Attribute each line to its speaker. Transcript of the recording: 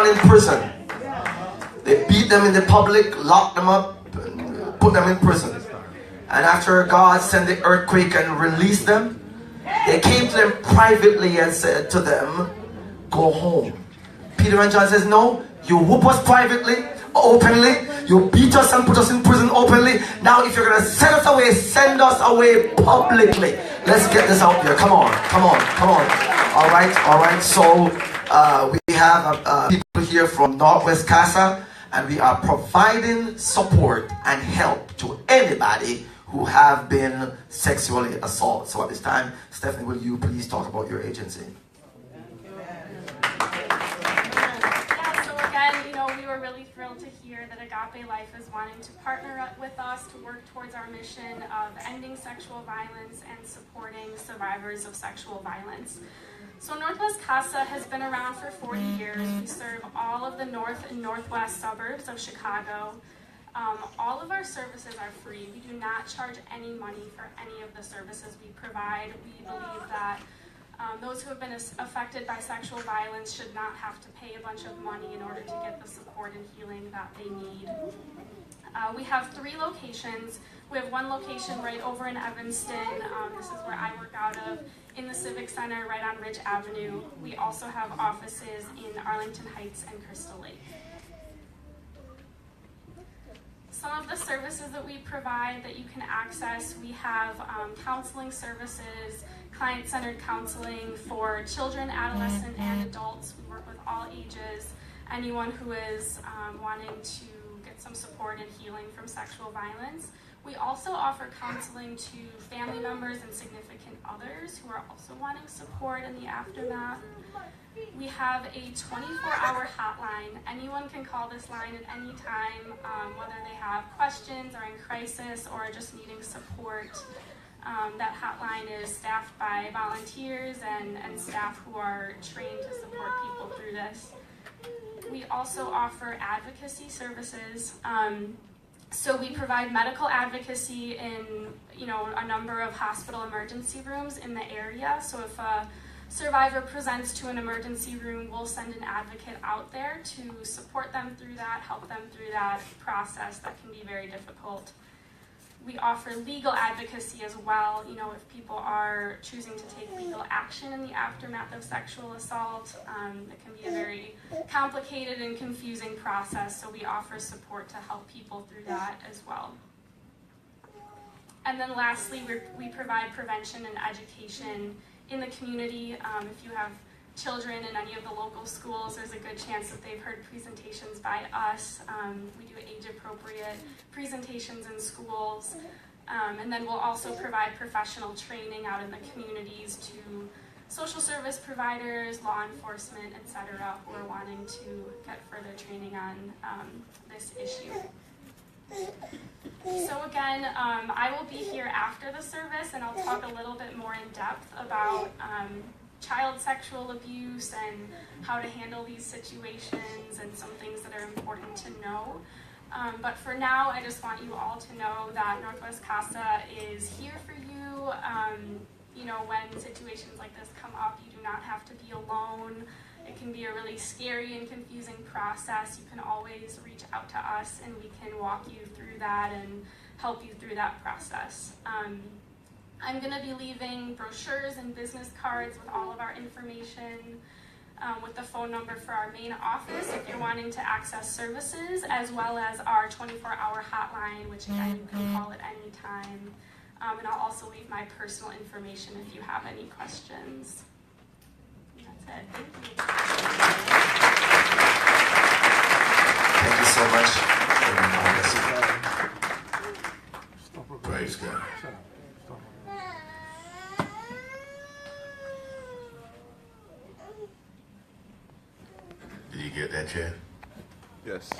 Speaker 1: in prison. They beat them in the public, locked them up, and put them in prison. And after God sent the earthquake and released them, they came to them privately and said to them, go home. Peter and John says, no, you whoop us privately, openly, you beat us and put us in prison openly. Now if you're going to send us away, send us away publicly. Let's get this out there. Come on, come on, come on. All right. So we have people here from Northwest Casa, and we are providing support and help to anybody who have been sexually assaulted. So at this time, Stephanie, will you please talk about your agency?
Speaker 2: We were really thrilled to hear that Agape Life is wanting to partner up with us to work towards our mission of ending sexual violence and supporting survivors of sexual violence. So Northwest Casa has been around for 40 years. We serve all of the north and northwest suburbs of Chicago. All of our services are free. We do not charge any money for any of the services we provide. We believe that those who have been affected by sexual violence should not have to pay a bunch of money in order to get the support and healing that they need. We have 3 locations. We have one location right over in Evanston. This is where I work out of, in the Civic Center right on Ridge Avenue. We also have offices in Arlington Heights and Crystal Lake. Some of the services that we provide that you can access, we have counseling services, client-centered counseling for children, adolescents, and adults. We work with all ages. Anyone who is wanting to get some support and healing from sexual violence. We also offer counseling to family members and significant others who are also wanting support in the aftermath. We have a 24-hour hotline. Anyone can call this line at any time, whether they have questions or in crisis or just needing support. That hotline is staffed by volunteers and staff who are trained to support people through this. We also offer advocacy services. So we provide medical advocacy in a number of hospital emergency rooms in the area. So if a survivor presents to an emergency room, we'll send an advocate out there to support them through that, help them through that process that can be very difficult. We offer legal advocacy as well. If people are choosing to take legal action in the aftermath of sexual assault, it can be a very complicated and confusing process, so we offer support to help people through that as well. And then lastly, we provide prevention and education in the community. If you have children in any of the local schools, there's a good chance that they've heard presentations by us. We do age-appropriate presentations in schools. And then we'll also provide professional training out in the communities to social service providers, law enforcement, etc., who are wanting to get further training on this issue. So again, I will be here after the service, and I'll talk a little bit more in depth about child sexual abuse and how to handle these situations and some things that are important to know. But for now, I just want you all to know that Northwest Casa is here for you. When situations like this come up, you do not have to be alone. It can be a really scary and confusing process. You can always reach out to us and we can walk you through that and help you through that process. I'm going to be leaving brochures and business cards with all of our information, with the phone number for our main office if you're wanting to access services, as well as our 24-hour hotline, which again you can call at any time. And I'll also leave my personal information if you have any questions. That's it.
Speaker 1: Thank you so much.
Speaker 3: Praise God. Did you get that, Chad?
Speaker 4: Yes.